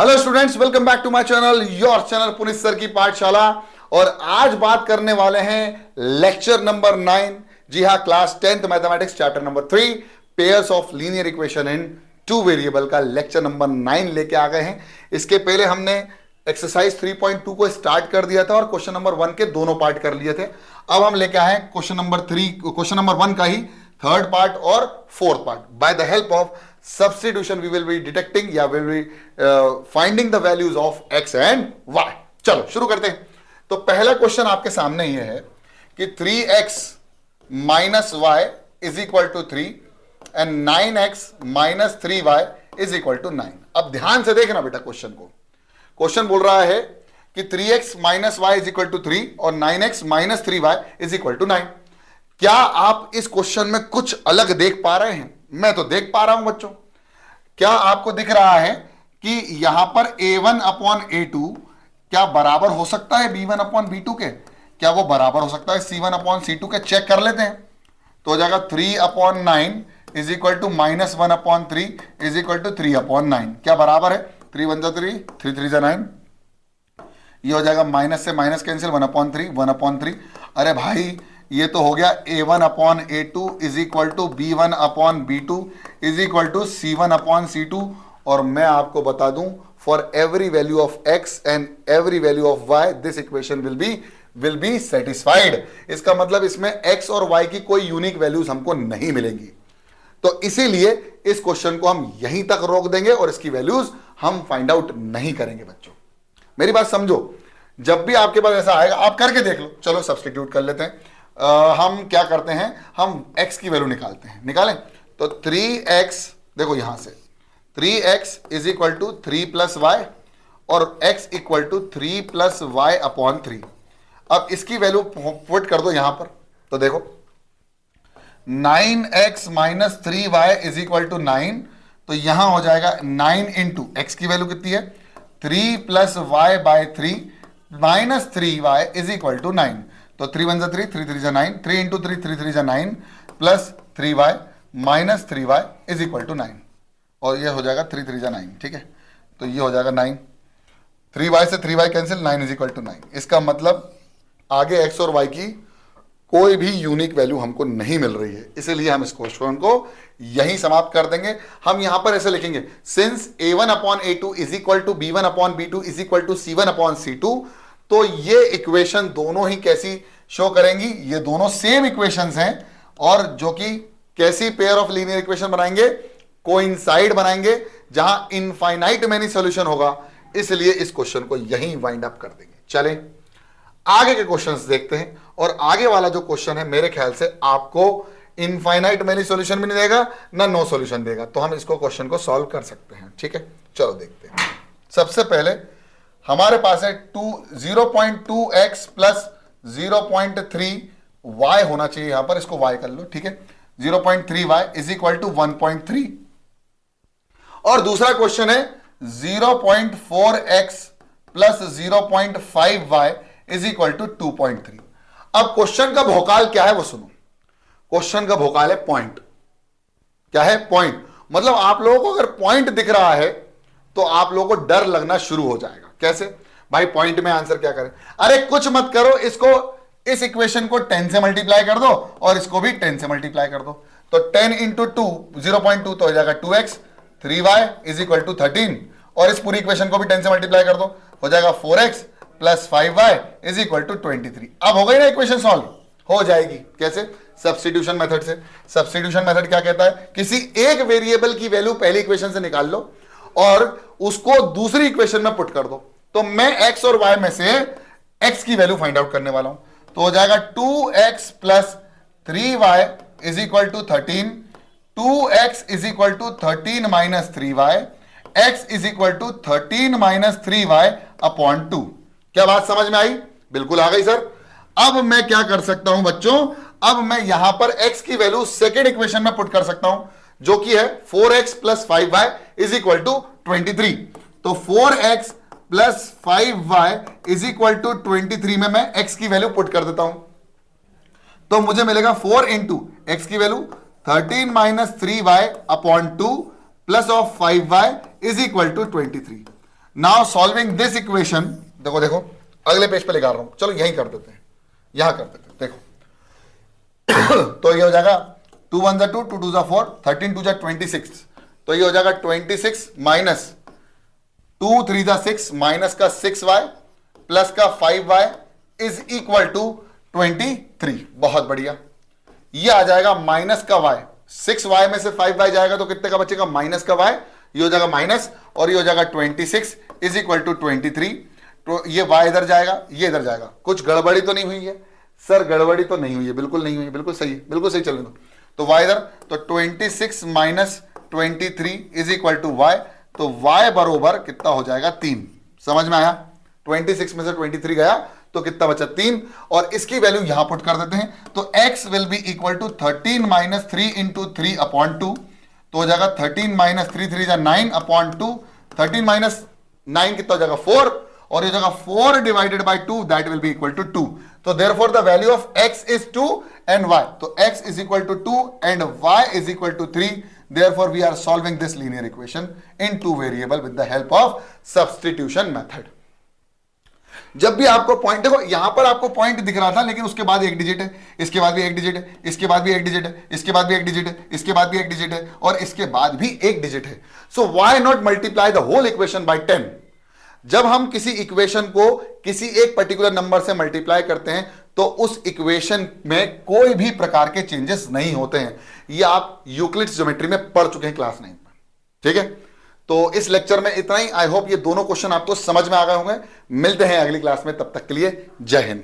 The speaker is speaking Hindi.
Hello students, welcome back to my channel, your channel Puneet sir की पाठशाला। और आज बात करने वाले हैं लेक्चर नंबर 9। जी हाँ, class 10th mathematics chapter number 3 pairs of linear equation in two variable का लेक्चर नंबर 9 लेके आ गए हैं। इसके पहले हमने एक्सरसाइज 3.2 को स्टार्ट कर दिया था और क्वेश्चन नंबर 1 के दोनों पार्ट कर लिए थे। अब हम लेके आए क्वेश्चन नंबर 1 का ही थर्ड पार्ट और fourth part. By the help of substitution we will be detecting या will be finding the values of x and y। चलो शुरू करते हैं। तो पहला क्वेश्चन आपके सामने ये है कि 3x minus y is equal to 3 and 9x minus 3y is equal to 9। अब ध्यान से देखना बेटा क्वेश्चन को। क्वेश्चन बोल रहा है कि 3x minus y is equal to 3 और 9x minus 3y is equal to 9। क्या आप इस क्वेश्चन में कुछ अलग देख पा रहे हैं? मैं तो देख पा रहा हूं बच्चों। क्या आपको दिख रहा है कि यहां पर a1 अपॉन a2 क्या बराबर हो सकता है b1 अपॉन b2 के? क्या वो बराबर हो सकता है c1 अपॉन c2 के? चेक कर लेते हैं। तो हो जाएगा 3 upon 9 is equal to minus 1 upon 3 is equal to 3 upon 9। क्या बराबर है? 3 1 जा 3, 3 3 जा 9। ये हो जाएगा माइनस से माइनस कैंसिल, 1 अपॉन 3 1 अपॉन 3। अरे भाई ये तो हो गया a1 upon a2 is equal to b1 upon b2 is equal to c1 upon c2। और मैं आपको बता दूं, for every value of x and every value of y this equation will be satisfied. इसका मतलब इसमें x और y की कोई यूनिक वैल्यूज हमको नहीं मिलेंगी। तो इसीलिए इस क्वेश्चन को हम यहीं तक रोक देंगे और इसकी वैल्यूज हम फाइंड आउट नहीं करेंगे। बच्चों मेरी बात समझो, जब भी आपके पास ऐसा आएगा आप करके देख लो। चलो सब्स्टिट्यूट कर लेते हैं। हम क्या करते हैं, हम x की वैल्यू निकालते हैं। निकालें तो 3x, देखो यहां से 3x is equal to 3 plus y और x equal to 3 plus y upon 3। अब इसकी वैल्यू पुट कर दो यहां पर। तो देखो 9x minus 3y is equal to 9। तो यहां हो जाएगा 9 इंटू x की वैल्यू कितनी है 3 plus y by 3 minus 3y is equal to 9। तो 3 1 जा 3, 3 3 जा 9, 3 इंटू 3 3 3 जा 9 plus 3y minus 3y is equal to 9। और ये हो जाएगा 3 3 जा 9। ठीक है, तो ये हो जाएगा 9। 3y से 3y cancel, 9 is equal to 9। इसका मतलब आगे x और y की कोई भी यूनिक वैल्यू हमको नहीं मिल रही है, इसलिए हम इस क्वेश्चन को यहीं समाप्त कर देंगे। हम यहां पर ऐसे लिखेंगे, since a1 upon a2 is equal to b1 upon b2 is equal to c1 upon c2। तो ये इक्वेशन दोनों ही कैसी शो करेंगी? ये दोनों सेम इक्वेशंस हैं और जो कि कैसी पेयर ऑफ लीनियर इक्वेशन बनाएंगे? कोइंसाइड बनाएंगे, जहां इनफाइनाइट मेनी सॉल्यूशन होगा। इसलिए इस क्वेश्चन को यहीं वाइंड अप कर देंगे। चलें आगे के क्वेश्चंस देखते हैं। और आगे वाला जो क्वेश्चन है मेरे ख्याल से आपको इनफाइनाइट मेनी सॉल्यूशन भी नहीं देगा ना नो सॉल्यूशन देगा, तो हम इसको क्वेश्चन को सॉल्व कर सकते हैं। ठीक है, चलो देखते हैं। सबसे पहले हमारे पास है 0.2x प्लस 0.3y होना चाहिए यहां पर, इसको y कर लो। ठीक है, 0.3y इज इक्वल टू 1.3। और दूसरा क्वेश्चन है 0.4x plus 0.5y is equal to 2.3। अब क्वेश्चन का भोकाल क्या है वो सुनो। क्वेश्चन का भोकाल है पॉइंट। क्या है? पॉइंट। मतलब आप लोगों को अगर पॉइंट दिख रहा है तो आप लोगों को डर लगना शुरू हो जाएगा। कैसे भाई? पॉइंट में आंसर क्या करें? अरे कुछ मत करो, इसको इस इक्वेशन को 10 से मल्टीप्लाई कर दो और इसको भी 10 से मल्टीप्लाई कर दो। तो 10 इंटू 2 0.2 तो हो जाएगा 2x, 3y is equal to 13। और इस पूरी इक्वेशन को भी 10 से मल्टीप्लाई कर दो, हो जाएगा 4x plus 5y is equal to 23। अब हो गई ना इक्वेशन सॉल्व? हो जाएगी। कैसे? सब्स्टिट्यूशन मेथड से। सब्स्टिट्यूशन मेथड क्या कहता है? किसी एक वेरिएबल की वैल्यू पहली इक्वेशन से निकाल लो और उसको दूसरी इक्वेशन में पुट कर दो। तो मैं x और y में से x की वैल्यू फाइंड आउट करने वाला हूं। तो हो जाएगा 2x plus 3y is equal to 13, 2x is equal to 13 minus 3y, x is equal to 13 minus 3y upon 2। क्या बात समझ में आई? बिल्कुल आ गई सर। अब मैं क्या कर सकता हूं बच्चों? अब मैं यहां पर x की वैल्यू सेकेंड इक्वेशन में पुट कर सकता हूं, जो कि है 4x plus 5y is equal to 23। तो 4x plus 5y is equal to 23 में मैं x की वैल्यू पुट कर देता हूं। तो मुझे मिलेगा 4 इंटू x की value 13 minus 3y upon 2 plus of 5y is equal to 23। Now solving this equation, देखो देखो अगले पेज पे लेकर आ रहा हूं, चलो यही कर देते हैं, यहां कर देते हैं, देखो तो ये हो जाएगा 2 1 2 2 2 4 13 2 26, तो ये हो जाएगा 26 माइनस 2 3 6 माइनस का 6y प्लस का 5y इज इक्वल टू 23। बहुत बढ़िया, ये आ जाएगा माइनस का y, 6y में से 5y जाएगा तो कितने का बचेगा, माइनस का y, ये हो जाएगा माइनस, और ये हो जाएगा 26 इज इक्वल टू 23। तो ये y इधर जाएगा, ये इधर जाएगा, कुछ गड़बड़ी तो नहीं हुई है सर? गड़बड़ी तो नहीं हुई है, बिल्कुल नहीं हुई है, बिल्कुल सही है, बिल्कुल सही चलने दो। तो y इधर, तो 26 minus 23 is equal to y, तो y बरोबर कितना हो जाएगा, 3। समझ में आया? 26 में से 23 गया तो कितना बचा, 3, और इसकी वैल्यू यहां पुट कर देते हैं, तो x will be equal to 13 minus 3 into 3 upon 2, तो हो जाएगा 13 माइनस 3 3 9 अपॉन 2, 13 माइनस 9 कितना हो जाएगा, 4, और ये जगह 4 divided by 2 that will be equal to 2। तो therefore the value of x इज 2 एंड y, तो x is equal to 2 and y is equal to 3। Therefore we are solving this linear equation in 2 variable with the help of substitution method. जब भी आपको पॉइंट, देखो यहां पर आपको पॉइंट दिख रहा था, लेकिन उसके बाद एक डिजिट है, इसके बाद भी एक डिजिट है, इसके बाद भी एक डिजिट है, इसके बाद भी एक डिजिट है, इसके बाद भी एक डिजिट है, और इसके बाद भी एक डिजिट है। So why not multiply the whole equation by 10? जब हम किसी इक्वेशन को किसी एक पर्टिकुलर नंबर से मल्टीप्लाई करते हैं तो उस इक्वेशन में कोई भी प्रकार के चेंजेस नहीं होते हैं। ये आप यूक्लिड्स ज्योमेट्री में पढ़ चुके हैं क्लास 9 में, ठीक है? तो इस लेक्चर में इतना ही। आई होप ये दोनों क्वेश्चन आपको समझ में आ गए होंगे। मिलते हैं अगली क्लास में, तब तक के लिए जय हिंद।